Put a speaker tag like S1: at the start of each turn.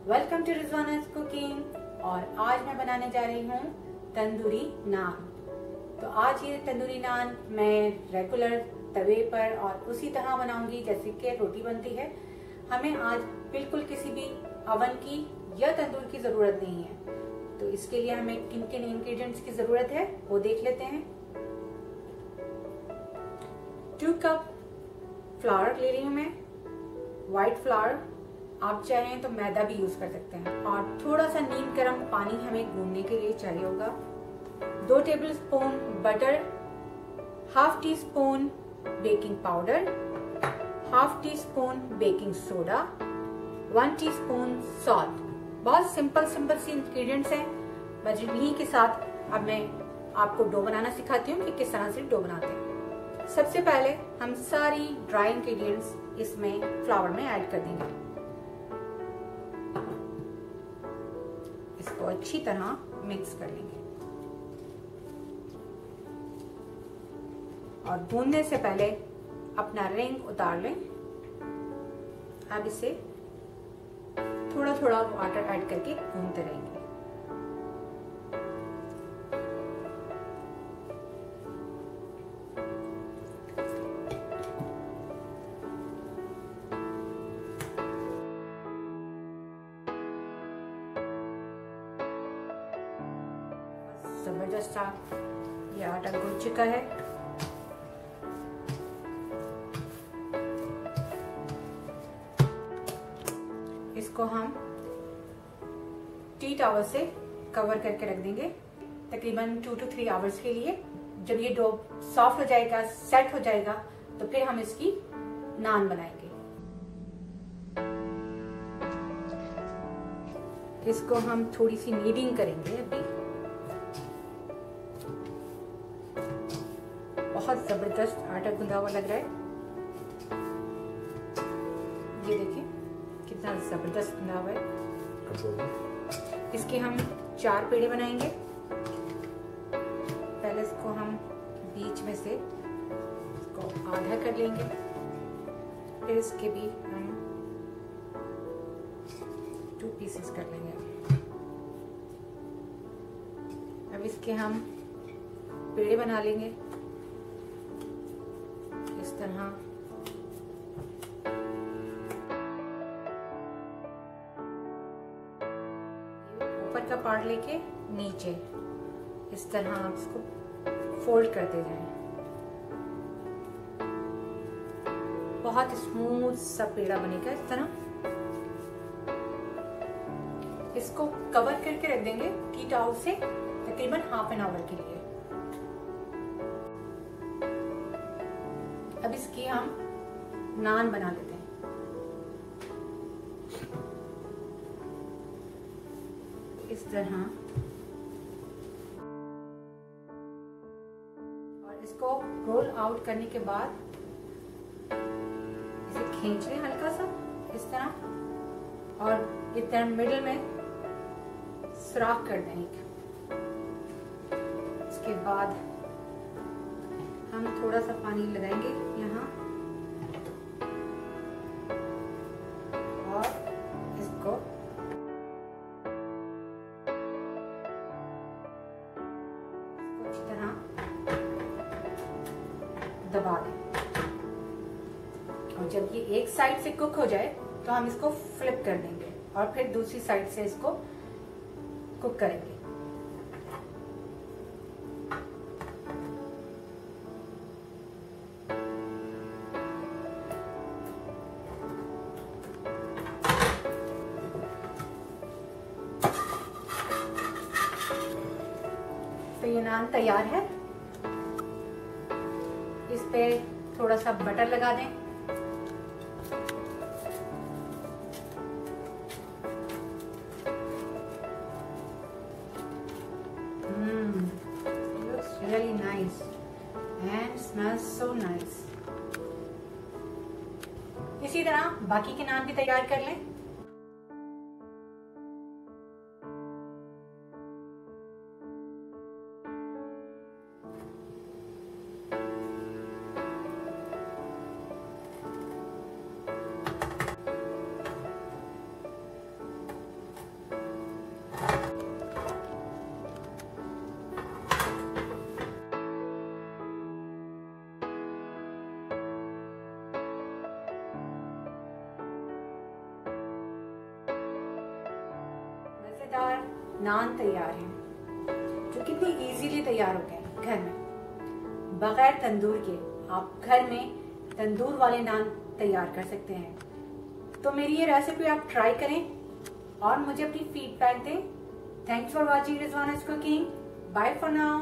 S1: Welcome to रिजवाना's cooking. और आज मैं बनाने जा रही हूँ तंदूरी नान। तो आज ये तंदूरी नान मैं रेगुलर तवे पर और उसी तरह बनाऊंगी जैसे कि रोटी बनती है। हमें आज बिल्कुल किसी भी अवन की या तंदूर की जरूरत नहीं है। तो इसके लिए हमें किन किन इंग्रेडिएंट्स की जरूरत है वो देख लेते हैं। 2 कप फ्लावर ले रही हूँ मैं, व्हाइट फ्लावर। आप चाहें तो मैदा भी यूज कर सकते हैं। और थोड़ा सा नीम गर्म पानी हमें गूंदने के लिए चाहिए होगा। 2 tablespoon butter, half tea spoon baking powder, half tea spoon baking soda, 1 teaspoon salt. बहुत सिंपल सी इंग्रेडिएंट्स हैं। बस इन्हीं के साथ अब मैं आपको डो बनाना सिखाती हूँ कि किस तरह से डो बनाते हैं। सबसे पहले हम सारी ड्राई इंग्रेडिएंट्स इसमें फ्लावर में ऐड कर देंगे। इसको अच्छी तरह मिक्स कर लेंगे और गूंदने से पहले अपना रिंग उतार लें। अब इसे थोड़ा थोड़ा वाटर ऐड करके गूंदते रहेंगे। जबरदस्त ये आटा गूंद चुका है। इसको हम टी टॉवल से कवर करके रख देंगे तकरीबन 2 to 3 आवर्स के लिए। जब ये डो सॉफ्ट हो जाएगा, सेट हो जाएगा, तो फिर हम इसकी नान बनाएंगे। इसको हम थोड़ी सी नीडिंग करेंगे। अभी बहुत जबरदस्त आटा गूंदा हुआ लग रहा है। ये देखिए कितना जबरदस्त गूंदा हुआ है। इसके हम 4 पेड़े बनाएंगे। पहले इसको हम बीच में से इसको आधा कर लेंगे, फिर इसके भी हम 2 पीसेस कर लेंगे। अब इसके हम पेड़े बना लेंगे इस तरह। ऊपर का पार्ट लेके नीचे इस तरह आप इसको फोल्ड करते जाएं। बहुत स्मूथ सा पेड़ा बनेगा इस तरह। इसको कवर करके रख देंगे टी टॉवल से तकरीबन हाफ एन आवर के लिए। अब इसकी हम नान बना लेते हैं। इस तरह और इसको रोल आउट करने के बाद इसे खींच लें हल्का सा इस तरह और इस तरह मिडिल में सुराख कर दें। इसके बाद हम थोड़ा सा पानी लगाएंगे यहाँ और इसको अच्छी तरह दबा दें। और जब ये एक साइड से कुक हो जाए तो हम इसको फ्लिप कर देंगे और फिर दूसरी साइड से इसको कुक करेंगे। तो ये नान तैयार है। इस पे थोड़ा सा बटर लगा दें। Looks really nice and smells so nice। इसी तरह बाकी के नान भी तैयार कर लें। नान तैयार हैं जो कितनी इजीली तैयार होते हैं घर में। बगैर तंदूर के आप घर में तंदूर वाले नान तैयार कर सकते हैं। तो मेरी ये रेसिपी आप ट्राई करें और मुझे अपनी फीडबैक दें। Thanks for watching Rizwana's cooking. Bye for now.